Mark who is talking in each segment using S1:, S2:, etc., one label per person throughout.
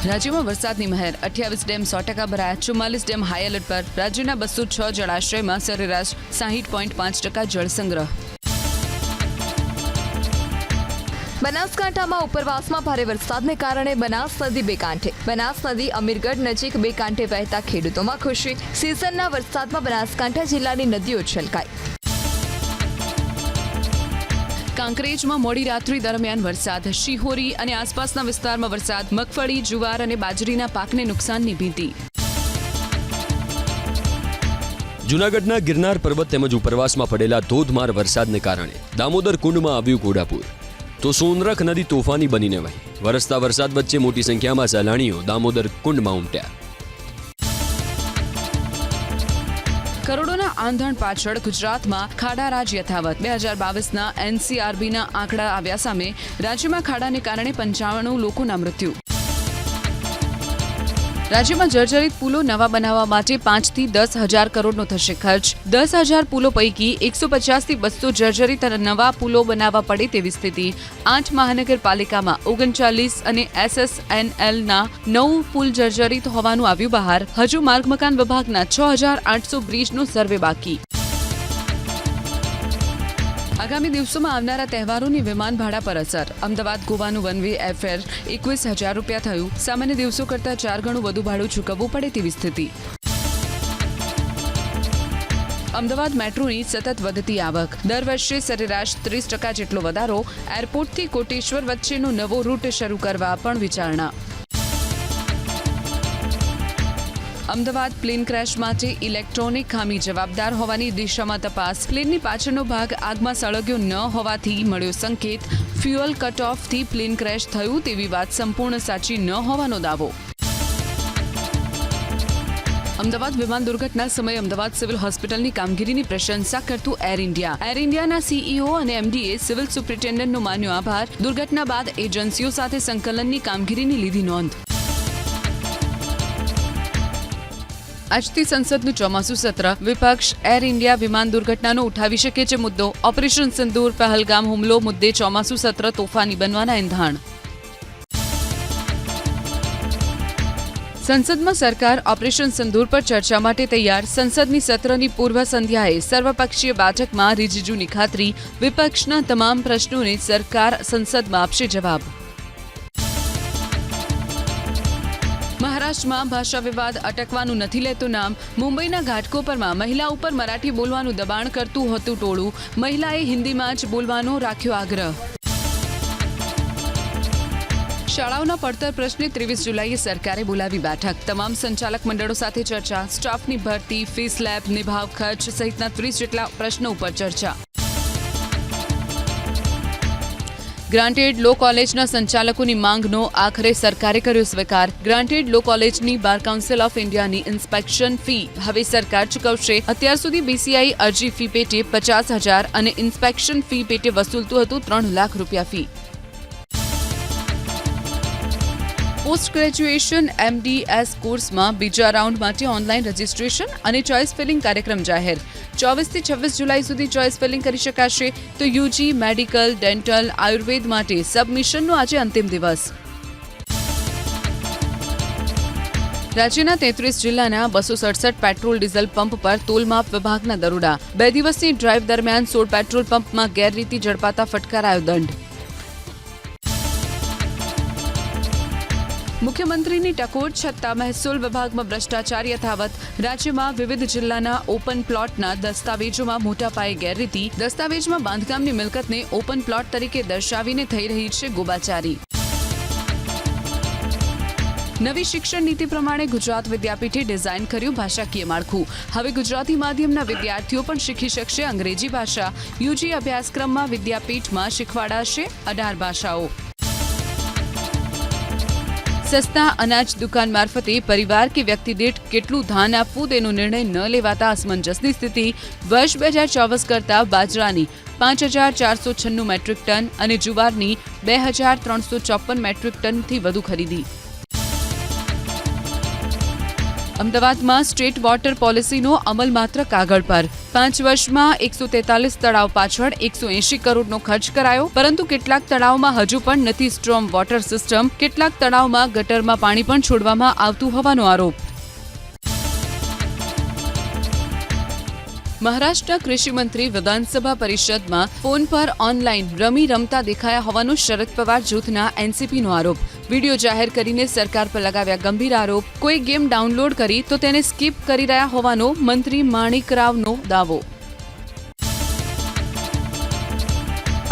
S1: રાજ્યમાં વરસાદની મહેર, 28 ડેમ 100% ભરાયા, 44 ડેમ હાઈ એલર્ટ પર. રાજ્યના 206 જળાશયમાં સરેરાશ 60.5% જળસંગ્રહ.
S2: બનાસકાંઠામાં ઉપરવાસમાં ભારે વરસાદને કારણે બનાસ નદી બે કાંઠે. બનાસ નદી અમીરગઢ નજીક બે કાંઠે વહેતા ખેડૂતોમાં ખુશી. સિઝનના વરસાદમાં બનાસકાંઠા જિલ્લાની નદીઓ છલકાઈ.
S1: કાંકરેજમાં મોડી રાત્રિ દરમિયાન વરસાદ, શિહોરી અને આસપાસના વિસ્તારમાં વરસાદ, મગફળી, જુવાર અને બાજરીના પાકને નુકસાનની ભીતિ.
S3: જૂનાગઢના ગિરનાર પર્વત તેમજ ઉપરવાસમાં પડેલા ધોધમાર વરસાદને કારણે દામોદર કુંડમાં આવ્યું ઘોડાપૂર. તો સોનરખ નદી તોફાની બનીને વહી. વરસતા વરસાદ વચ્ચે મોટી સંખ્યામાં સહેલાણીઓ દામોદર કુંડમાં ઉમટ્યા.
S1: કરોડોના આંધણ પાછળ ગુજરાતમાં ખાડા રાજ યથાવત. 2022ના એનસીઆરબીના આંકડા આવ્યા સામે રાજ્યમાં ખાડાને કારણે 95 લોકોના મૃત્યુ. રાજ્યમાં જર્જરિત પુલો નવા બનાવવા માટે 5 થી 10 હજાર કરોડનો થશે ખર્ચ. 10,000 પુલો પૈકી 150 થી 200 જર્જરિત અને નવા પુલો બનાવવા પડે તેવી સ્થિતિ. 8 મહાનગરપાલિકામાં 39 અને SSNLના 9 પુલ જર્જરિત હોવાનું આવ્યું બહાર. હજુ માર્ગ મકાન વિભાગના 6,800 બ્રિજનો સર્વે બાકી. આગામી દિવસોમાં આવનારા તહેવારોની વિમાન ભાડા પર અસર. અમદાવાદ ગોવાનું વન વે એરફેર 21,000 રૂપિયા થયું. સામાન્ય દિવસો કરતાં 4 ગણું વધુ ભાડું ચૂકવવું પડે તેવી સ્થિતિ. અમદાવાદ મેટ્રોની સતત વધતી આવક. દર વર્ષે સરેરાશ 30% જેટલો વધારો. એરપોર્ટથી કોટેશ્વર વચ્ચેનો નવો રૂટ શરૂ કરવા પણ વિચારણા. અમદાવાદ પ્લેન ક્રેશ માટે ઇલેક્ટ્રોનિક ખામી જવાબદાર હોવાની દિશામાં તપાસ. પ્લેનની પાછળનો ભાગ આગમાં સળગ્યો ન હોવાથી મળ્યો સંકેત. ફ્યુઅલ કટ ઓફથી પ્લેન ક્રેશ થયું તેવી વાત સંપૂર્ણ સાચી ન હોવાનો દાવો. અમદાવાદ વિમાન દુર્ઘટના સમયે અમદાવાદ સિવિલ હોસ્પિટલની કામગીરીની પ્રશંસા કરતું એર ઇન્ડિયા. એર ઇન્ડિયાના સીઈઓ અને એમડીએ સિવિલ સુપ્રિન્ટેન્ડન્ટનો માન્યો આભાર. દુર્ઘટના બાદ એજન્સીઓ સાથે સંકલનની કામગીરીની લીધી નોંધ. આજથી સંસદનું ચોમાસું સત્ર. વિપક્ષ એર ઇન્ડિયા વિમાન દુર્ઘટનાનો ઉઠાવી શકે છે મુદ્દો. ઓપરેશન સિંદૂર, પહેલગામ હુમલો મુદ્દે ચોમાસું સત્ર તોફાની બનવાના એંધાણ. સંસદમાં સરકાર ઓપરેશન સિંદૂર પર ચર્ચા માટે તૈયાર. સંસદની સત્રની પૂર્વ સંધ્યાએ સર્વપક્ષીય બેઠકમાં રિજિજુની ખાતરી. વિપક્ષના તમામ પ્રશ્નોને સરકાર સંસદમાં આપશે જવાબ. મહારાષ્ટ્રમાં ભાષા વિવાદ અટકવાનું નથી લેતું નામ. મુંબઈના ઘાટકોપરમાં મહિલા ઉપર મરાઠી બોલવાનું દબાણ કરતું હતું ટોળું. મહિલાએ હિન્દીમાં જ બોલવાનો રાખ્યો આગ્રહ. શાળાઓના પડતર પ્રશ્ને 23 જુલાઈએ સરકારે બોલાવી બેઠક. તમામ સંચાલક મંડળો સાથે ચર્ચા. સ્ટાફની ભરતી, ફી સ્લેબ, નિભાવ ખર્ચ સહિતના 30 જેટલા પ્રશ્નો ઉપર ચર્ચા. ગ્રાન્ટેડ લો કોલેજના સંચાલકોની માંગનો આખરે સરકારે કર્યો સ્વીકાર. ગ્રાન્ટેડ લો કોલેજની બાર કાઉન્સિલ ઓફ ઇન્ડિયાની ઇન્સ્પેક્શન ફી હવે સરકાર ચૂકવશે. અત્યાર સુધી બીસીઆઈ અરજી ફી પેટે 50,000 અને ઇન્સ્પેક્શન ફી પેટે વસૂલતું હતું 3 લાખ રૂપિયા ફી. પોસ્ટ ગ્રેજ્યુએશન MDS કોર્સમાં બીજા રાઉન્ડ માટે ઓનલાઈન રજિસ્ટ્રેશન અને ચોઇસ ફિલિંગ કાર્યક્રમ જાહેર. 24 થી 26 જુલાઈ સુધી ચોઇસ ફિલિંગ કરી શકાશે. તો યુજી, મેડિકલ, ડેન્ટલ, આયુર્વેદ માટે સબમિશનનો આજે અંતિમ દિવસ. રાજ્યના 33 જિલ્લાના 267 પેટ્રોલ ડીઝલ પંપ પર તોલમાપ વિભાગના દરોડા. 2 દિવસની ડ્રાઈવ દરમિયાન 16 પેટ્રોલ પંપમાં ગેરરીતિ ઝડપાતા ફટકારાયો દંડ. મુખ્યમંત્રીની ટકોર છતાં મહેસૂલ વિભાગમાં ભ્રષ્ટાચાર યથાવત. રાજ્યમાં વિવિધ જિલ્લાના ઓપન પ્લોટના દસ્તાવેજોમાં મોટા પાયે ગેરરીતિ. દસ્તાવેજમાં બાંધકામની મિલકતને ઓપન પ્લોટ તરીકે દર્શાવીને થઈ રહી છે ગોબાચારી. નવી શિક્ષણ નીતિ પ્રમાણે ગુજરાત વિદ્યાપીઠે ડિઝાઇન કર્યું ભાષાકીય માળખું. હવે ગુજરાતી માધ્યમના વિદ્યાર્થીઓ પણ શીખી શકશે અંગ્રેજી ભાષા. યુજી અભ્યાસક્રમમાં વિદ્યાપીઠમાં શીખવાડાશે 18 ભાષાઓ. સસ્તા અનાજ દુકાન મારફતે પરિવાર કે વ્યક્તિ દીઠ કેટલું ધાન આપવું તેનો નિર્ણય ન લેવાતા અસમંજસની સ્થિતિ. વર્ષ 2024 કરતાં બાજરાની 5,496 મેટ્રિક ટન અને જુવારની 2,354 મેટ્રિક ટનથી વધુ ખરીદી. અમદાવાદમાં સ્ટેટ વોટર પોલિસીનો અમલ માત્ર કાગળ પર 5 વર્ષમાં 143 તળાવ પાછળ 180 કરોડનો ખર્ચ કરાયો, પરંતુ કેટલાક તળાવમાં હજુ પણ નથી સ્ટ્રોમ વોટર સિસ્ટમ. કેટલાક તળાવમાં ગટરમાં પાણી પણ છોડવામાં આવતું હોવાનો આરોપ. મહારાષ્ટ્રના કૃષિ મંત્રી વિધાનસભા પરિષદમાં ફોન પર ઓનલાઈન રમી રમતા દેખાયા હોવાનો શરદ પવાર જૂથના એનસીપીનો આરોપ. વિડીયો જાહેર કરીને સરકાર પર લગાવ્યા ગંભીર આરોપ. કોઈ ગેમ ડાઉનલોડ કરી તો તેને સ્કીપ કરી રહ્યા હોવાનો મંત્રી માણિક રાવનો દાવો.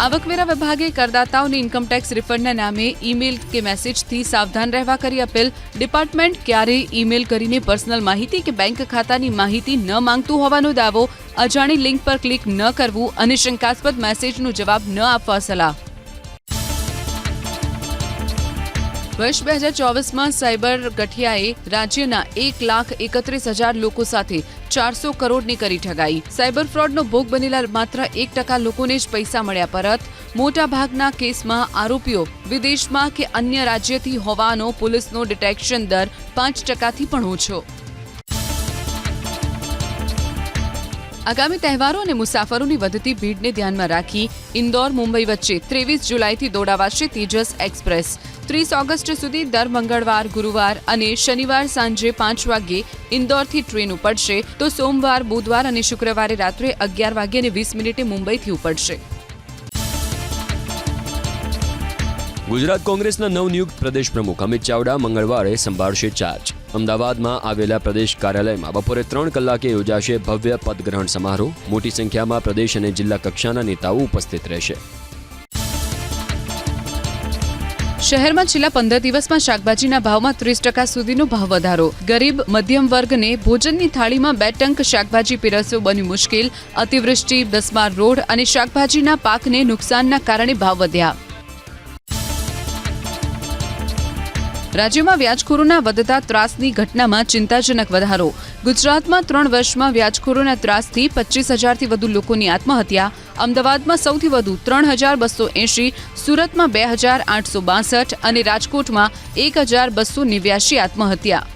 S1: આવકવેરા વિભાગે કરદાતાઓને ઇન્કમટેક્સ રિફંડના નામે ઈમેલ કે મેસેજથી સાવધાન રહેવા કરી અપીલ. ડિપાર્ટમેન્ટ ક્યારેય ઈમેલ કરીને પર્સનલ માહિતી કે બેંક ખાતાની માહિતી ન માંગતું હોવાનો દાવો. અજાણી લિંક પર ક્લિક ન કરવું અને શંકાસ્પદ મેસેજનો જવાબ ન આપવા સલાહ. વર્ષ 2024માં સાયબર ગઠિયાએ રાજ્યના 1,31,000 લોકો સાથે 400 કરોડની કરી ઠગાઈ. સાયબર ફ્રોડનો ભોગ બનેલા માત્ર 1% લોકોને જ પૈસા મળ્યા પરત. મોટાભાગના કેસમાં આરોપીઓ વિદેશમાં કે અન્ય રાજ્યથી હોવાનો પોલીસનો ડિટેક્શન દર 5%થી પણ ઓછો. આગામી તહેવારો અને મુસાફરોની વધતી ભીડને ધ્યાનમાં રાખી ઇન્દોર મુંબઈ વચ્ચે 23 જુલાઈથી દોડાવાશે તેજસ એક્સપ્રેસ. 30 ઓગસ્ટ સુધી દર મંગળવાર, ગુરુવાર અને શનિવાર સાંજે 5 વાગ્યે ઇન્દોરથી ટ્રેન ઉપડશે, તો સોમવાર, બુધવાર અને શુક્રવારે રાત્રે 11:20 મુંબઈથી ઉપડશે.
S3: ગુજરાત કોંગ્રેસના નવનિયુક્ત પ્રદેશ પ્રમુખ અમિત ચાવડા મંગળવારે સંભાળશે ચાર્જ. અમદાવાદમાં આવેલા પ્રદેશ કાર્યાલયમાં બપોરે 3 કલાકે યોજાશે ભવ્ય પદગ્રહણ સમારોહ. મોટી સંખ્યામાં પ્રદેશ અને જિલ્લા કક્ષાના નેતાઓ ઉપસ્થિત રહેશે.
S1: શહેરમાં છેલ્લા 15 દિવસમાં શાકભાજીના ભાવમાં 30% સુધીનો ભાવ વધારો. ગરીબ મધ્યમ વર્ગને ભોજનની થાળીમાં 2 ટંક શાકભાજી પીરસવું બન્યું મુશ્કેલ. અતિવૃષ્ટિ, દસમાર રોડ અને શાકભાજીના પાકને નુકસાનના કારણે ભાવ વધ્યા. રાજ્યમાં વ્યાજખોરોના વધતા ત્રાસની ઘટનામાં ચિંતાજનક વધારો. ગુજરાતમાં 3 વર્ષમાં વ્યાજખોરોના ત્રાસથી 25,000થી વધુ લોકોની આત્મહત્યા. અમદાવાદમાં સૌથી વધુ 3,280, સુરતમાં 2,862 અને રાજકોટમાં 1,289 આત્મહત્યા.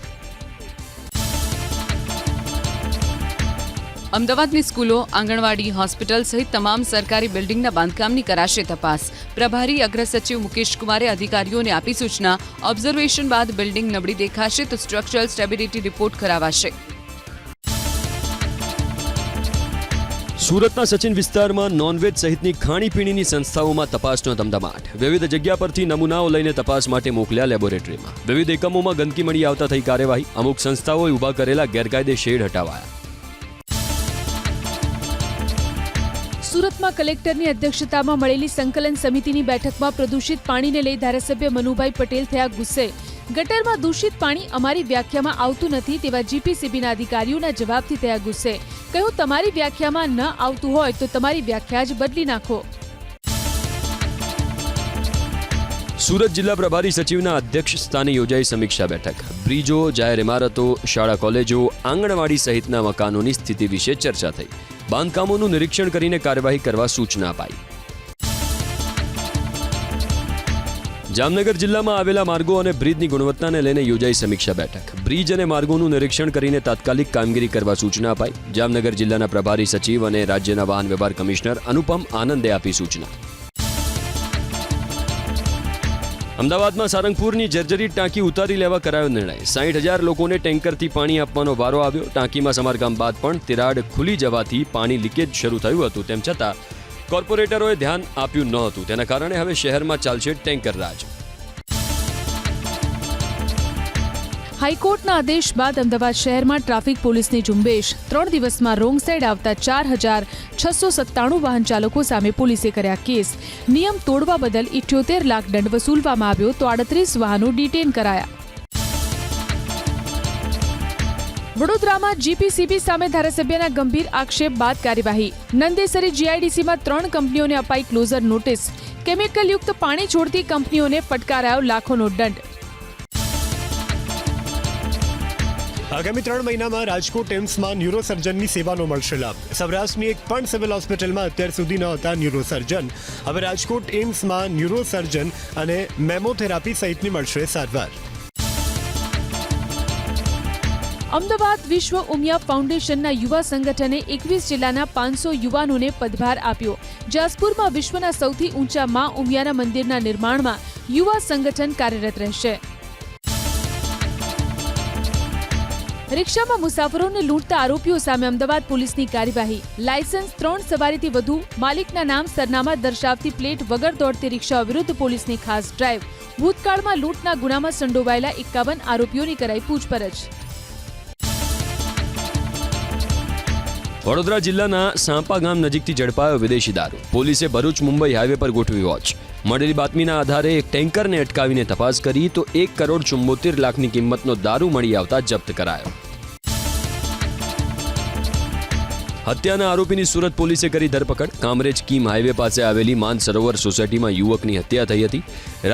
S1: અમદાવાદની સ્કૂલો, આંગણવાડી, હોસ્પિટલ સહિત તમામ સરકારી બિલ્ડિંગના બાંધકામની કરાશે તપાસ. પ્રભારી અગ્ર સચિવ મુકેશ કુમારે અધિકારીઓને આપી સૂચના. ઓબ્ઝર્વેશન બાદ બિલ્ડિંગ નબળી દેખાશે તો સ્ટ્રક્ચરલ સ્ટેબિલિટી રિપોર્ટ કરાવાશે.
S3: સુરતના સચિન વિસ્તારમાં નોનવેજ સહિતની ખાણીપીણીની સંસ્થાઓમાં તપાસનો ધમધમાટ. વિવિધ જગ્યા પરથી નમૂનાઓ લઈને તપાસ માટે મોકલ્યા લેબોરેટરીમાં. વિવિધ એકમોમાં ગંદકી મળી આવતા થઈ કાર્યવાહી. અમુક સંસ્થાઓએ ઊભા કરેલા ગેરકાયદે શેડ હટાવાયા.
S4: સુરતમાં કલેક્ટરની અધ્યક્ષતામાં મળેલી સંકલન સમિતિની બેઠકમાં પ્રદૂષિત પાણીને લઈ ધારાસભ્ય મનુભાઈ પટેલ થયા ગુસ્સે. ગટરમાં દૂષિત પાણી અમારી વ્યાખ્યામાં આવતું નથી તેવા જીપીસીબીના અધિકારીઓના જવાબથી થયા ગુસ્સે. કહ્યું, તમારી વ્યાખ્યામાં ન આવતું હોય તો તમારી વ્યાખ્યા જ બદલી નાખો.
S3: સુરત જિલ્લા પ્રભારી સચિવના અધ્યક્ષ સ્થાને યોજાઈ સમીક્ષા બેઠક. બ્રિજો, જાહેર ઇમારતો, શાળા કોલેજો, આંગણવાડી સહિતના મકાનોની સ્થિતિ વિશે ચર્ચા થઈ. બાંધકામોનું નિરીક્ષણ કરીને કાર્યવાહી કરવા સૂચના અપાઈ. જામનગર જિલ્લામાં આવેલા માર્ગો અને બ્રિજની ગુણવત્તાને લઈને યોજાઈ સમીક્ષા બેઠક. બ્રિજ અને માર્ગોનું નિરીક્ષણ કરીને તાત્કાલિક કામગીરી કરવા સૂચના અપાઈ. જામનગર જિલ્લાના પ્રભારી સચિવ અને રાજ્યના વાહન વ્યવહાર કમિશનર અનુપમ આનંદે આપી સૂચના. અમદાવાદમાં સારંગપુરની જર્જરિત ટાંકી ઉતારી લેવા કરાયો નિર્ણય. 60,000 લોકોને ટેન્કરથી પાણી આપવાનો વારો આવ્યો. ટાંકીમાં સમારકામ બાદ પણ તિરાડ ખુલી જવાથી પાણી લીકેજ શરૂ થયું હતું. તેમ છતાં કોર્પોરેટરોએ ધ્યાન આપ્યું ન હતું. તેના કારણે હવે શહેરમાં ચાલશે ટેન્કર રાજ.
S4: હાઈકોર્ટના આદેશ બાદ અમદાવાદ શહેરમાં ટ્રાફિક પોલીસની ઝુંબેશ. 3 દિવસમાં રોંગ સાઈડ આવતા 4,697 વાહન ચાલકો સામે પોલીસે કર્યા કેસ. નિયમ તોડવા બદલ 78 લાખ દંડ વસૂલવામાં આવ્યો તો 38 વાહનો ડિટેન કરાયા. વડોદરામાં જીપીસીબી સામે ધારાસભ્યના ગંભીર આક્ષેપ બાદ કાર્યવાહી. નંદેસરી જીઆઈડીસીમાં 3 કંપનીઓને અપાઈ ક્લોઝર નોટિસ. કેમિકલયુક્ત પાણી છોડતી કંપનીઓને ફટકારાયો લાખોનો દંડ.
S5: આગામી 3 મહિનામાં રાજકોટ એમ્સમાં ન્યુરોસર્જનની સેવાનો મળશે લાભ. સૌરાષ્ટ્રની એક પણ સિવિલ હોસ્પિટલમાં અત્યાર સુધી ન હતા ન્યુરોસર્જન. હવે રાજકોટ એમ્સમાં ન્યુરોસર્જન અને મેમોથેરાપી સહિતની મળશે સારવાર.
S4: અમદાવાદ વિશ્વ ઉમિયા ફાઉન્ડેશનના યુવા સંગઠને 21 જિલ્લાના 500 યુવાનોને પદભાર આપ્યો. જાસપુરમાં વિશ્વના સૌથી ઊંચા મા ઉમિયાના મંદિરના નિર્માણમાં યુવા સંગઠન કાર્યરત રહેશે. રિક્ષામાં મુસાફરોને લૂંટતા આરોપીઓ સામે અમદાવાદ પોલીસની કાર્યવાહી. લાયસન્સ 3 સવારીથી વધુ, માલિકના નામ સરનામા દર્શાવતી પ્લેટ વગર દોડતી રિક્ષાઓ વિરુદ્ધ પોલીસની ખાસ ડ્રાઈવ. ભૂતકાળમાં લૂંટના ગુનામાં સંડોવાયેલા 51 આરોપીઓની કરાઈ પૂછપરછ.
S3: વડોદરા જિલ્લાના સાંપા ગામ નજીકથી ઝડપાયો વિદેશી દારૂ. પોલીસે ભરૂચ મુંબઈ હાઈવે પર ગોઠવી વોચ. મળેલી બાતમીના આધારે એક ટેન્કરને અટકાવીને તપાસ કરી તો 1,74,00,000ની કિંમતનો દારૂ મળી આવતા જપ્ત કરાયો. હત્યાના આરોપીની સુરત પોલીસે કરી ધરપકડ. કામરેજ કીમ હાઈવે પાસે આવેલી માનસરોવર સોસાયટીમાં યુવકની હત્યા થઈ હતી.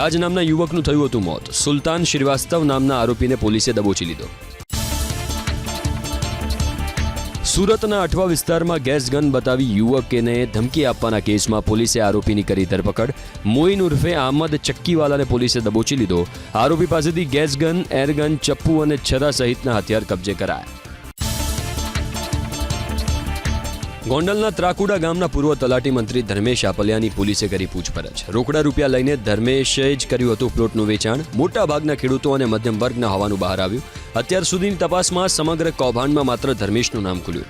S3: રાજ નામના યુવકનું થયું હતું મોત. સુલતાન શ્રીવાસ્તવ નામના આરોપીને પોલીસે દબોચી લીધો. સુરતના અઠવા વિસ્તારમાં ગેસ ગન બતાવી યુવકને ધમકી આપવાના કેસમાં પોલીસે આરોપીની કરી ધરપકડ. મોઇન ઉર્ફે અહમદ ચક્કીવાલાને પોલીસે દબોચી લીધો. આરોપી પાસેથી ગેસ ગન, એરગન, ચપ્પુ અને છરા સહિતના હથિયાર કબજે કરાયા. ગોંડલના ત્રાકુડા ગામના પૂર્વ તલાટી મંત્રી ધર્મેશ આપલિયાની પોલીસે કરી પૂછપરછ. રોકડા રૂપિયા લઈને ધર્મેશે જ કર્યું હતું પ્લોટનું વેચાણ. મોટા ભાગના ખેડૂતો અને મધ્યમ વર્ગના હોવાનું બહાર આવ્યું. અત્યાર સુધીની તપાસમાં સમગ્ર કૌભાંડમાં માત્ર ધર્મેશનું નામ ખુલ્યું.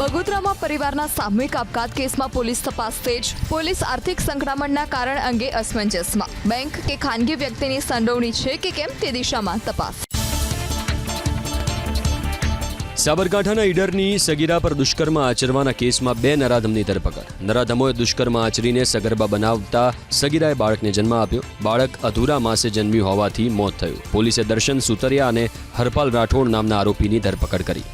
S2: બગોદરામાં પરિવારના સામૂહિક આપઘાત કેસમાં પોલીસ તપાસ તેજ. પોલીસ આર્થિક સંકળામણના કારણ અંગે અસમંજસમાં. બેંક કે ખાનગી વ્યક્તિની સંડોવણી છે કે કેમ તે દિશામાં તપાસ.
S3: સાબરકાંઠાના ઈડરની સગીરા પર દુષ્કર્મ આચરવાના કેસમાં 2 નરાધમની ધરપકડ. નરાધમોએ દુષ્કર્મ આચરીને સગર્ભા બનાવતા સગીરાએ બાળકને જન્મ આપ્યો. બાળક અધૂરા માસે જન્મ્યું હોવાથી મોત થયું. પોલીસે દર્શન સુતરિયા અને હરપાલ રાઠોડ નામના આરોપીની ધરપકડ કરી.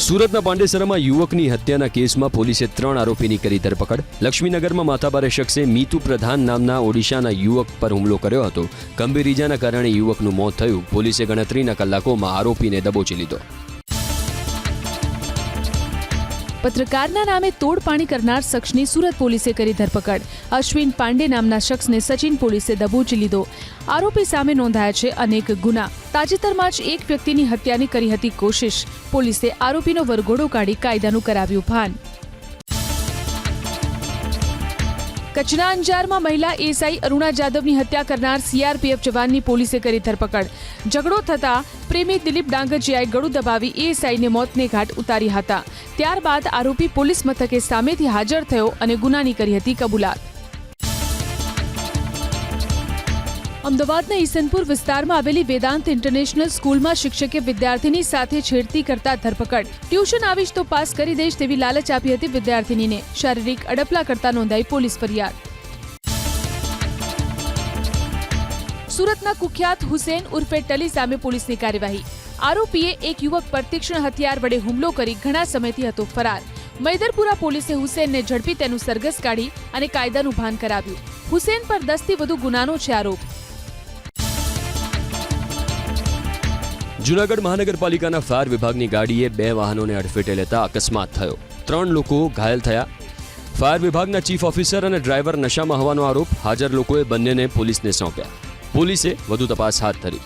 S3: સુરતના પાંડેસરામાં યુવકની હત્યાના કેસમાં પોલીસે 3 આરોપીની કરી ધરપકડ. લક્ષ્મીનગરમાં માથાભારે શખ્સે મીતુ પ્રધાન નામના ઓડિશાના યુવક પર હુમલો કર્યો હતો. ગંભીર ઈજાના કારણે યુવકનું મોત થયું. પોલીસે ગણતરીના કલાકોમાં આરોપીને દબોચી લીધો.
S4: પત્રકારના નામે તોડપાણી કરનાર શખ્સની સુરત પોલીસે કરી ધરપકડ. અશ્વિન પાંડે નામના શખ્સને સચિન પોલીસે દબોચી લીધો. આરોપી સામે નોંધાયા છે અનેક ગુના. તાજેતરમાં જ એક વ્યક્તિની હત્યાની કરી હતી કોશિશ. પોલીસે આરોપીનો વરઘોડો કાઢી કાયદાનું કરાવ્યું ભાન. કચ્છના અંજારમાં મહિલા એએસઆઈ અરુણા જાદવની હત્યા કરનાર સીઆરપીએફ જવાનની પોલીસે કરી ધરપકડ. ઝઘડો થતા પ્રેમી દિલીપ ડાંગરજીયાએ ગળું દબાવી એએસઆઈને મોતને ઘાટ ઉતાર્યા હતા. ત્યારબાદ આરોપી પોલીસ મથકે સામેથી હાજર થયો અને ગુનાની કરી હતી કબૂલાત. અમદાવાદના ઈસનપુર વિસ્તારમાં આવેલી વેદાંત ઇન્ટરનેશનલ સ્કૂલમાં શિક્ષકે વિદ્યાર્થીની સાથે છેડતી કરતા ધરપકડ. ટ્યુશન આવીશ તો પાસ કરી દઈશ તેવી લાલચ આપી હતી વિદ્યાર્થીનીને. શારીરિક અડપલા કરતા નોંધાઈ પોલીસ ફરિયાદ. સુરતના કુખ્યાત હુસેન ઉર્ફે ટલી સામે પોલીસની કાર્યવાહી. આરોપીએ એક યુવક પર તીક્ષ્ણ હથિયાર વડે હુમલો કરી ઘણા સમયથી હતો ફરાર. મૈદરપુરા પોલીસે હુસેનને ઝડપી તેનું સરઘસ કાઢી અને કાયદાનું ભાન કરાવ્યું. હુસેન પર 10થી વધુ ગુનાનો છે આરોપ.
S3: જૂનાગઢ મહાનગરપાલિકાના ફાયર વિભાગની ગાડીએ 2 વાહનોને અડફેટે લેતા અકસ્માત થયો. 3 લોકો ઘાયલ થયા. ફાયર વિભાગના ચીફ ઓફિસર અને ડ્રાઈવર નશામાં હોવાનો આરોપ. હાજર લોકોએ બંનેને પોલીસને સોંપ્યા. પોલીસે વધુ તપાસ હાથ ધરી.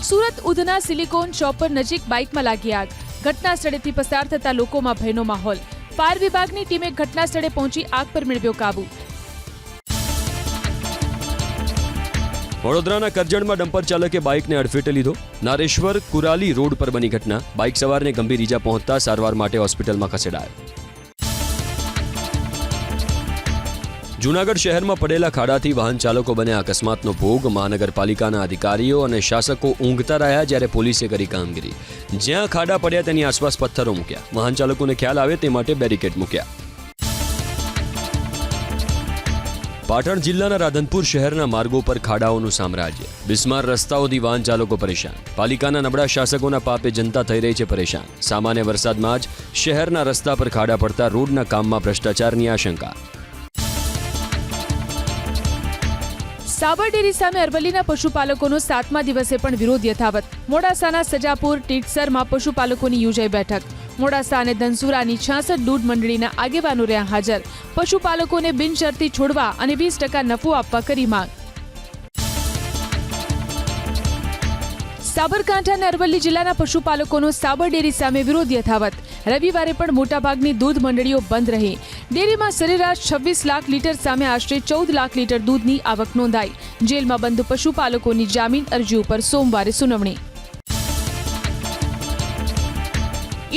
S4: સુરત ઉધના સિલિકોન ચોપર નજીક બાઇકમાં લાગી આગ. ઘટના સ્થળેથી પસાર થતા લોકોમાં ભયનો માહોલ. ફાયર વિભાગની ટીમે ઘટના સ્થળે પહોંચી આગ પર મેળવ્યો કાબુ.
S3: વડોદરાના કરજણમાં ડમ્પર ચાલકે બાઇકને અડફેટે લીધો. નારેશ્વર કુરાલી રોડ પર બની ઘટના. બાઇક સવારને ગંભીર ઈજા પહોંચતા સારવાર માટે હોસ્પિટલમાં ખસેડાયો. જૂનાગઢ શહેરમાં પડેલા ખાડાથી વાહન ચાલકો બન્યા અકસ્માતનો ભોગ. મહાનગરપાલિકાના અધિકારીઓ અને શાસકો ઊંઘતા રહ્યા જ્યારે પોલીસે કરી કામગીરી. જ્યાં ખાડા પડ્યા તેની આસપાસ પથ્થરો મૂક્યા. વાહન ચાલકોને ખ્યાલ આવે તે માટે બેરિકેડ મૂક્યા. પાટણ જિલ્લાના રાધનપુર શહેરના માર્ગો પર ખાડાઓનું સામ્રાજ્ય. બિસ્માર રસ્તાઓથી વાહન ચાલકો પરેશાન. પાલિકાના નબળા શાસકોના પાપે જનતા થઈ રહી છે પરેશાન. સામાન્ય વરસાદમાં જ શહેરના રસ્તા પર ખાડા પડતા રોડના કામમાં ભ્રષ્ટાચારની આશંકા.
S4: સાબર ડેરી સામે અરવલ્લીના પશુપાલકોનો 7મા દિવસે પણ વિરોધ યથાવત. મોડાસાના સજાપુર ટીટસરમાં પશુપાલકોની યોજાઈ બેઠક. મોડાસા અને ધનસુરાની 66 દૂધ મંડળીના આગેવાનો રહ્યા હાજર. પશુપાલકોને બિનશરતી છોડવા અને 20% નફો આપવા કરી માંગ. સાબરકાંઠા અને અરવલ્લી જિલ્લાના પશુપાલકોનો સાબર ડેરી સામે વિરોધ યથાવત. રવિવારે પણ મોટાભાગની દૂધ મંડળીઓ બંધ રહી. ડેરીમાં સરેરાશ 26 લાખ લીટર સામે આશરે 14 લાખ લીટર દૂધની આવક નોંધાઈ. જેલમાં બંધ પશુપાલકોની જામીન અરજી ઉપર સોમવારે સુનાવણી.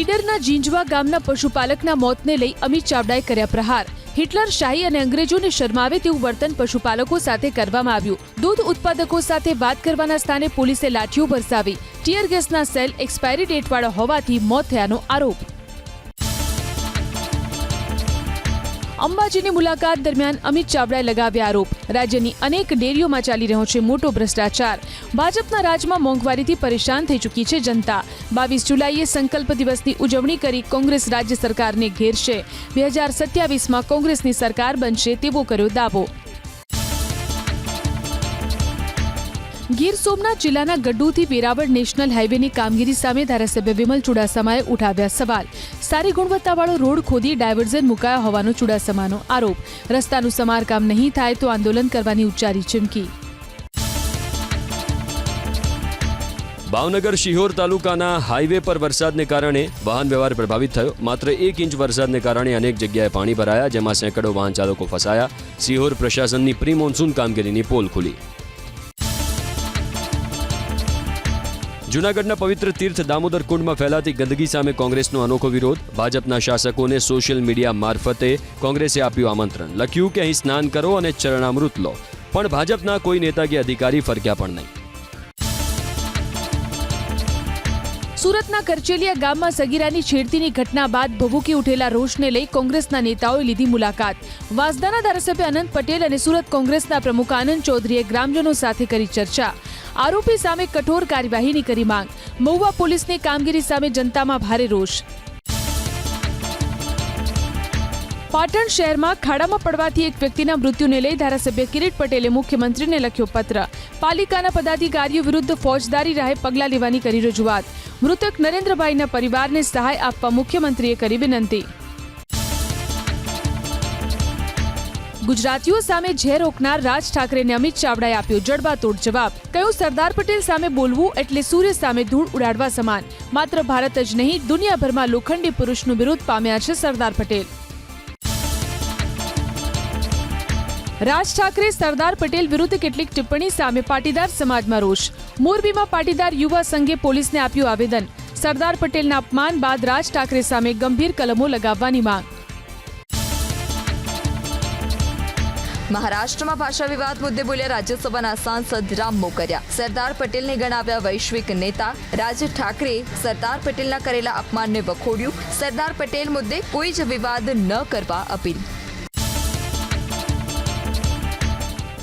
S4: ઈડરના જીંજવા ગામના પશુપાલકના મોતને લઈ અમિત ચાવડાએ કર્યા પ્રહાર. હિટલર શાહી અને અંગ્રેજોને શરમાવે તેવું વર્તન પશુપાલકો સાથે કરવામાં આવ્યું. દૂધ ઉત્પાદકો સાથે વાત કરવાના સ્થાને પોલીસે લાઠીઓ બરસાવી. ટીયર ગેસના સેલ એક્સપાયરી ડેટવાળા હોવાથી મોત થયાનો આરોપ. અંબાજીની મુલાકાત દરમિયાન અમિત ચાવડાએ લગાવ્યા આરોપ. રાજ્યની અનેક ડેરીઓમાં ચાલી રહ્યો છે મોટો ભ્રષ્ટાચાર. ભાજપના રાજમાં મોંઘવારીથી પરેશાન થઈ ચૂકી છે જનતા. 22 જુલાઈએ સંકલ્પ દિવસની ઉજવણી કરી કોંગ્રેસ રાજ્ય સરકારને ઘેરશે. 2027માં કોંગ્રેસની સરકાર બનશે તેવો કર્યો દાવો. ગીર સોમનાથ જિલ્લાના ગડ્ડુથી વેરાવળ નેશનલ હાઈવેની કામગીરી સામે ધારાસભ્ય વિમલ ચુડાસમાએ ઉઠાવ્યા સવાલ. સારી ગુણવત્તાવાળો રોડ ખોદી ડાયવર્ઝન મુકાયા હોવાનો ચુડાસમાનો આરોપ. રસ્તાનું સમારકામ નહીં થાય તો આંદોલન કરવાની ઉચ્ચારી ચીમકી.
S3: ભાવનગર શિહોર તાલુકાના હાઈવે પર વરસાદને કારણે વાહન વ્યવહાર પ્રભાવિત થયો. માત્ર 1 ઇંચ વરસાદને કારણે અનેક જગ્યાએ પાણી ભરાયા, જેમાં સેંકડો વાહન ચાલકો ફસાયા. શિહોર પ્રશાસનની પ્રી મોન્સૂન કામગીરીની પોલ ખુલી. જૂનાગઢના પવિત્ર તીર્થ દામોદર કુંડમાં ફેલાતી ગંદકી સામે કોંગ્રેસનો અનોખો વિરોધ. ભાજપના શાસકોને સોશિયલ મીડિયા મારફતે કોંગ્રેસે આપ્યું આમંત્રણ. લખ્યું કે અહીં સ્નાન કરો અને ચરણામૃત લો, પણ ભાજપના કોઈ નેતા કે અધિકારી ફરક્યા પણ નહીં.
S4: સુરતના કરચેલિયા ગામમાં સગીરાની છેડતીની ઘટના બાદ ભભૂકી ઉઠેલા રોષને લઈ કોંગ્રેસના નેતાઓએ લીધી મુલાકાત. વાંસદાના ધારાસભ્ય અનંત પટેલ અને સુરત કોંગ્રેસના પ્રમુખ આનંદ ચૌધરીએ ગ્રામજનો સાથે કરી ચર્ચા. આરોપી સામે કઠોર કાર્યવાહીની કરી માંગ. મહુવા પોલીસની કામગીરી સામે જનતામાં ભારે રોષ. પાટણ શહેરમાં ખાડામાં પડવાથી એક વ્યક્તિના મૃત્યુને લઈ ધારાસભ્ય કિરીટ પટેલે મુખ્યમંત્રીને લખ્યો પત્ર. પાલિકાના પદાધિકારીઓ વિરુદ્ધ ફોજદારી રાહે પગલાં લેવાની કરી રજૂઆત. મૃતક નરેન્દ્રભાઈના પરિવારને સહાય આપવા મુખ્યમંત્રીએ કરી વિનંતી. ગુજરાતીઓ સામે ઝેર રોકનાર રાજ ઠાકરેને અમિત ચાવડાએ આપ્યો જડબાતોડ જવાબ. કહ્યું, સરદાર પટેલ સામે બોલવું એટલે સૂર્ય સામે ધૂળ ઉડાડવા સમાન. માત્ર ભારત જ નહીં, દુનિયાભરમાં લોખંડી પુરુષનું વિરોધ પામ્યા છે સરદાર પટેલ. રાજ ઠાકરે સરદાર પટેલ વિરુદ્ધ કેટલીક ટિપ્પણી સામે પાટીદાર સમાજમાં રોષ. મોરબીમાં પાટીદાર યુવા સંઘે પોલીસને આપ્યું આવેદન. સરદાર પટેલના અપમાન બાદ રાજ ઠાકરે સામે ગંભીર કલમો લગાવવાની માંગ.
S2: મહારાષ્ટ્રમાં ભાષા વિવાદ મુદ્દે બોલ્યા રાજ્યસભાના સાંસદ રામ મોકરિયા. સરદાર પટેલને ગણાવ્યા વૈશ્વિક નેતા. રાજ ઠાકરે સરદાર પટેલના કરેલા અપમાનને વખોડ્યું. સરદાર પટેલ મુદ્દે કોઈ જ વિવાદ ન કરવા અપીલ.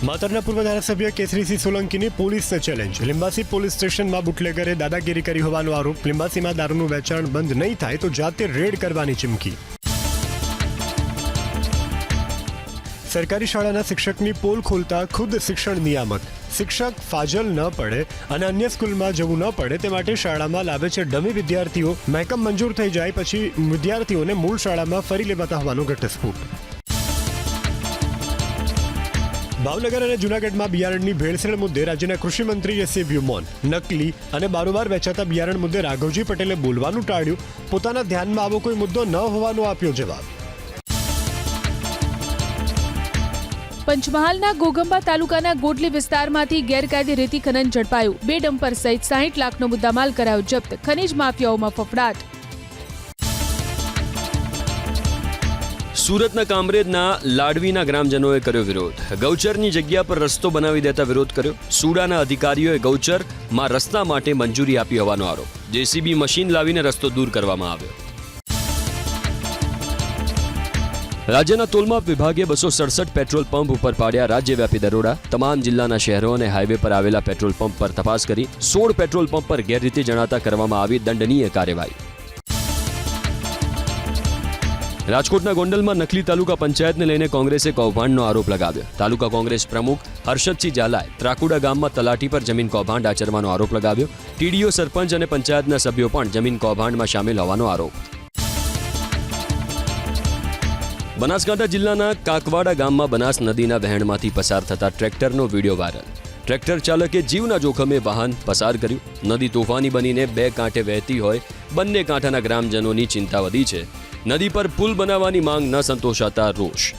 S5: માતરના પૂર્વ ધારાસભ્ય કેસરીસિંહ સોલંકીની પોલીસને ચેલેન્જ. લિંબાસી પોલીસ સ્ટેશનમાં બુટલેગરે દાદાગીરી કરી હોવાનો આરોપ. લિંબાસીમાં દારૂનું વેચાણ બંધ નહીં થાય તો જાતે રેડ કરવાની ચીમકી. સરકારી શાળાના શિક્ષકની પોલ ખોલતા ખુદ શિક્ષણ નિયામક. શિક્ષક ફાજલ ન પડે અને અન્ય સ્કૂલમાં જવું ન પડે તે માટે શાળામાં લાવે છે ડમી વિદ્યાર્થીઓ. મહેકમ મંજૂર થઈ જાય પછી વિદ્યાર્થીઓને મૂળ શાળામાં ફરી લેવાતા હોવાનો ઘટસ્ફોટ. ભાવનગર અને જૂનાગઢમાં બિયારણની ભેળસેળ મુદ્દે રાજ્યના કૃષિમંત્રી એસએ બ્યુમોન. નકલી અને બારોબાર વેચાતા બિયારણ મુદ્દે રાઘવજી પટેલે બોલવાનું ટાળ્યું. પોતાના ધ્યાનમાં આવો કોઈ મુદ્દો ન હોવાનો આપ્યો જવાબ.
S4: પંચમહાલના ઘોઘંબા તાલુકાના ગોટલી વિસ્તારમાંથી ગેરકાયદે રેતી ખનન ઝડપાયું. 2 ડમ્પર સહિત 60 લાખનો મુદ્દામાલ કરાયો જપ્ત. ખનીજ માફિયાઓમાં ફફડાટ.
S3: સુરતના કામરેજના લાડવીના ગ્રામજનોએ કર્યો વિરોધ. ગૌચરની જગ્યા પર રસ્તો બનાવી દેતા વિરોધ કર્યો. સુડાના અધિકારીઓએ ગૌચરમાં રસ્તા માટે મંજૂરી આપી હોવાનો આરોપ. જેસીબી મશીન લાવીને રસ્તો દૂર કરવામાં આવ્યો. રાજ્યના તોલમાપ વિભાગે 267 પેટ્રોલ પંપ ઉપર પાડ્યા રાજ્યવ્યાપી દરોડા. તમામ જિલ્લાના શહેરો અને હાઈવે પર આવેલા પેટ્રોલ પંપ પર તપાસ કરી 16 પેટ્રોલ પંપ પર ગેરરીતિ જણાતા કરવામાં આવી દંડનીય કાર્યવાહી. રાજકોટના ગોંડલમાં નકલી તાલુકા પંચાયતને લઈને કોંગ્રેસે કૌભાંડનો આરોપ લગાવ્યો. તાલુકા કોંગ્રેસ પ્રમુખ હર્ષદસિંહ ઝાલાએ ત્રાકુડા ગામમાં તલાટી પર જમીન કૌભાંડ આચરવાનો આરોપ લગાવ્યો. ટીડીઓ, સરપંચ અને પંચાયતના સભ્યો પણ જમીન કૌભાંડમાં સામેલ હોવાનો આરોપ. બનાસકાંઠા જિલ્લાના કાકવાડા ગામમાં બનાસ નદીના વહેણમાંથી પસાર થતા ટ્રેક્ટરનો વિડીયો વાયરલ. ટ્રેક્ટર ચાલકે જીવના જોખમે વાહન પસાર કર્યું. નદી તોફાની બનીને બે કાંઠે વહેતી હોય બંને કાંઠાના ગ્રામજનોની ચિંતા વધી છે. નદી પર પુલ બનાવવાની માંગ ન સંતોષાતા રોષ.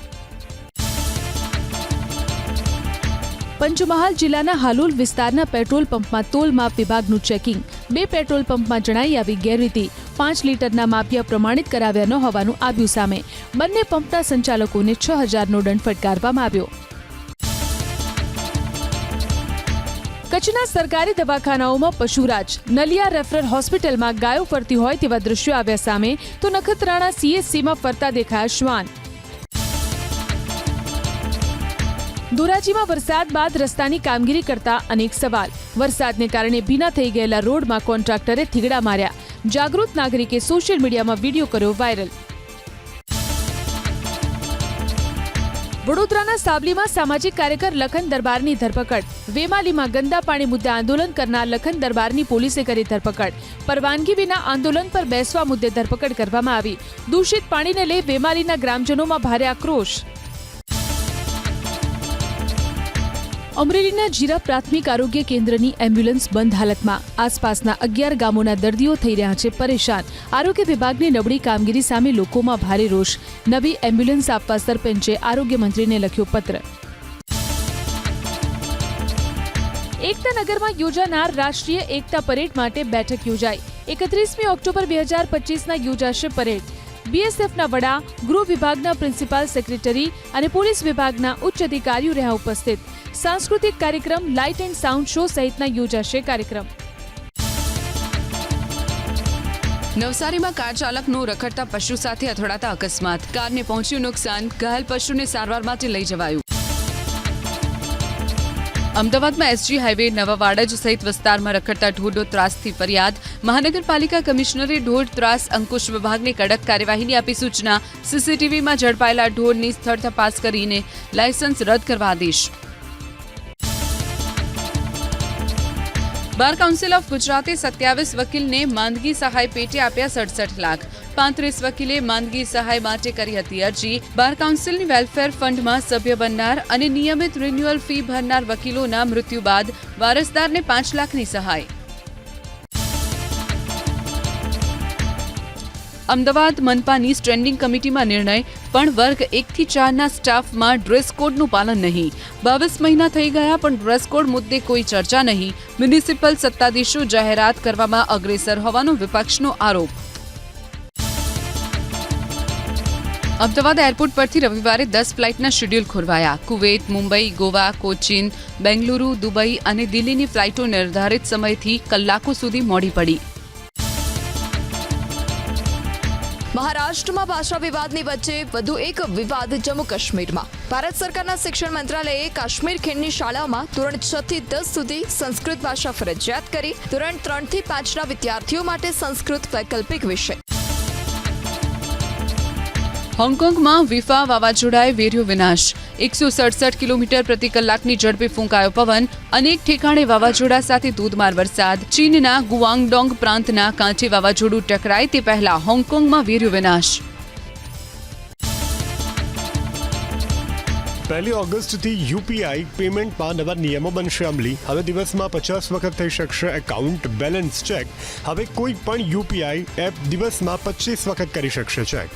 S4: પંચમહાલ જિલ્લાના હાલોલ વિસ્તારના પેટ્રોલ પંપમાં તોલ માપ વિભાગનું ચેકિંગ. 2 પેટ્રોલ પંપમાં જણાઈ આવી ગેરરીતિ. 5 લીટરના માપિયા પ્રમાણિત કરાવ્યા ન હોવાનું આવ્યું સામે. બંને પંપના સંચાલકોને 6,000નો દંડ ફટકારવામાં આવ્યો. કચ્છના સરકારી દવાખાનાઓમાં પશુરાજ. નલિયા રેફરલ હોસ્પિટલમાં ગાયો ફરતી હોય તેવા દ્રશ્યો આવ્યા સામે, તો નખત્રાણા CHCમાં ફરતા દેખાયા શ્વાન. ધોરાજીમાં વરસાદ બાદ રસ્તાની કામગીરી કરતા અનેક સવાલ. વરસાદને કારણે ભીના થઈ ગયેલા રોડમાં કોન્ટ્રાક્ટરે થીગડા માર્યા. જાગૃત નાગરિકે સોશિયલ મીડિયામાં વિડીયો કર્યો વાયરલ. વડોદરાના સાવલીમાં સામાજિક કાર્યકર લખન દરબારની ધરપકડ. વેમાલીમાં ગંદા પાણી મુદ્દે આંદોલન કરનાર લખન દરબારની પોલીસે કરી ધરપકડ. પરવાનગી વિના આંદોલન પર બેસવા મુદ્દે ધરપકડ કરવામાં આવી. દૂષિત પાણીને લઈ વેમાલીના ગ્રામજનોમાં ભારે આક્રોશ. અમરેલીના જીરા પ્રાથમિક આરોગ્ય કેન્દ્રની એમ્બ્યુલન્સ બંધ હાલતમાં. આસપાસના 11 ગામોના દર્દીઓ થઈ રહ્યા છે પરેશાન. આરોગ્ય વિભાગની નબળી કામગીરી સામે લોકોમાં ભારે રોષ. નવી એમ્બ્યુલન્સ આપવા સરપંચે આરોગ્ય મંત્રીને લખ્યો પત્ર. એકતાનગરમાં યોજાનાર રાષ્ટ્રીય એકતા પરેડ માટે બેઠક યોજાઈ. 31મી ઓક્ટોબર 2025ના યોજાશે પરેડ. BSFના વડા, ગૃહ વિભાગના પ્રિન્સિપાલ સેક્રેટરી અને પોલીસ વિભાગના ઉચ્ચ અધિકારીઓ રહ્યા ઉપસ્થિત. સાંસ્કૃતિક કાર્યક્રમ, લાઇટ એન્ડ સાઉન્ડ શો સહિતના યોજાશે કાર્યક્રમ.
S1: નવસારીમાં કાર ચાલકનું રખડતા પશુ સાથે અથડાતા અકસ્માત. કારને પહોંચ્યું નુકસાન. ઘાયલ પશુને સારવાર માટે લઈ જવાયું. અમદાવાદમાં SG હાઈવે નવા વાડજ સહિત વિસ્તારમાં રખડતા ઢોરનો ત્રાસથી ફરિયાદ. મહાનગરપાલિકા કમિશનરે ઢોર ત્રાસ અંકુશ વિભાગને કડક કાર્યવાહીની આપી સૂચના. CCTVમાં ઝડપાયેલા ઢોરની સ્થળ તપાસ કરીને લાયસન્સ રદ કરવા આદેશ. બાર કાઉન્સિલ ઓફ ગુજરાતે 27 વકીલને માંદગી સહાય પેટે આપ્યા 67 લાખ. 35 વકીલે માંદગી સહાય માટે કરી હતી અરજી. બાર કાઉન્સિલની વેલફેર ફંડમાં સભ્ય બનનાર અને નિયમિત રિન્યુઅલ ફી ભરનાર વકીલોના મૃત્યુ બાદ વારસદારને 5 લાખની સહાય. અમદાવાદ મનપાની સ્ટેન્ડિંગ કમિટીમાં નિર્ણય, પણ વર્ગ 1 થી 4ના સ્ટાફમાં ડ્રેસ કોડનું પાલન નહીં. 22 મહિના થઈ ગયા પણ ડ્રેસ કોડ મુદ્દે કોઈ ચર્ચા નહીં. મ્યુનિસિપલ સત્તાધીશો જાહેરાત કરવામાં અગ્રેસર હોવાનો વિપક્ષનો આરોપ. અમદાવાદ એરપોર્ટ પરથી રવિવારે 10 ફ્લાઇટના શેડ્યુલ ખોરવાયા. કુવૈત, મુંબઈ, ગોવા, કોચીન, બેંગલુરુ, દુબઈ અને દિલ્હીની ફ્લાઇટો નિર્ધારિત સમયથી કલાકો સુધી મોડી પડી.
S2: મહારાષ્ટ્રમાં ભાષા વિવાદની વચ્ચે વધુ એક વિવાદ જમ્મુ કાશ્મીરમાં. ભારત સરકારના શિક્ષણ મંત્રાલયે કાશ્મીર ખીણની શાળાઓમાં ધોરણ 6 થી 10 સુધી સંસ્કૃત ભાષા ફરજિયાત કરી. ધોરણ 3 થી 5ના વિદ્યાર્થીઓ માટે સંસ્કૃત વૈકલ્પિક વિષય.
S1: હોંગકોંગમાં વિફા વાવાઝોડાએ વેર્યો વિનાશ. 167 કિલોમીટર પ્રતિ કલાકની ઝડપે ફૂંકાયો પવન. અનેક ઠેકાણે વાવાઝોડા સાથે ધોધમાર વરસાદ. ચીનના ગુઆંગડોંગ પ્રાંતના કાંઠે વાવાઝોડું ટકરાય તે પહેલા હોંગકોંગમાં વેર્યો વિનાશ.
S5: 1 ઓગસ્ટથી UPI પેમેન્ટમાં નવા નિયમો બનશે અમલી. હવે દિવસમાં 50 વખત થઈ શકશે એકાઉન્ટ બેલેન્સ ચેક. હવે કોઈ પણ UPI એપ દિવસમાં 25 વખત કરી શકશે ચેક.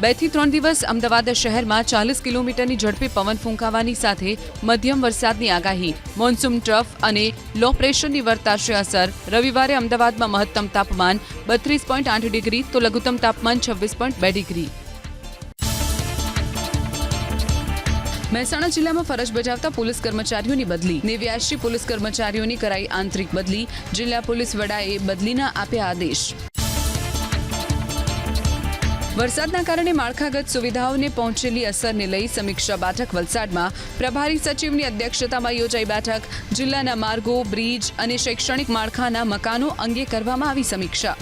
S1: 2 થી 3 દિવસ અમદાવાદ શહેરમાં 40 કિલોમીટરની ઝડપે પવન ફૂંકાવાની સાથે મધ્યમ વરસાદની આગાહી. મોન્સૂન ટ્રફ અને લો પ્રેશરની વર્તાશે અસર. રવિવારે અમદાવાદમાં મહત્તમ તાપમાન 32.8 ડિગ્રી તો લઘુત્તમ તાપમાન 26.2 ડિગ્રી. મહેસાણા જિલ્લામાં ફરજ બજાવતા પોલીસ કર્મચારીઓની બદલી. 89 પોલીસ કર્મચારીઓની કરાઈ આંતરિક બદલી. જિલ્લા પોલીસ વડાએ બદલીના આપ્યા આદેશ. વરસાદના કારણે માળખાગત સુવિધાઓને પહોંચેલી અસરને લઈ સમીક્ષા બેઠક વલસાડમાં. પ્રભારી સચિવની અધ્યક્ષતામાં યોજાઈ બેઠક. જિલ્લાના માર્ગો, બ્રિજ અને શૈક્ષણિક માળખાના મકાનો અંગે કરવામાં આવી સમીક્ષા.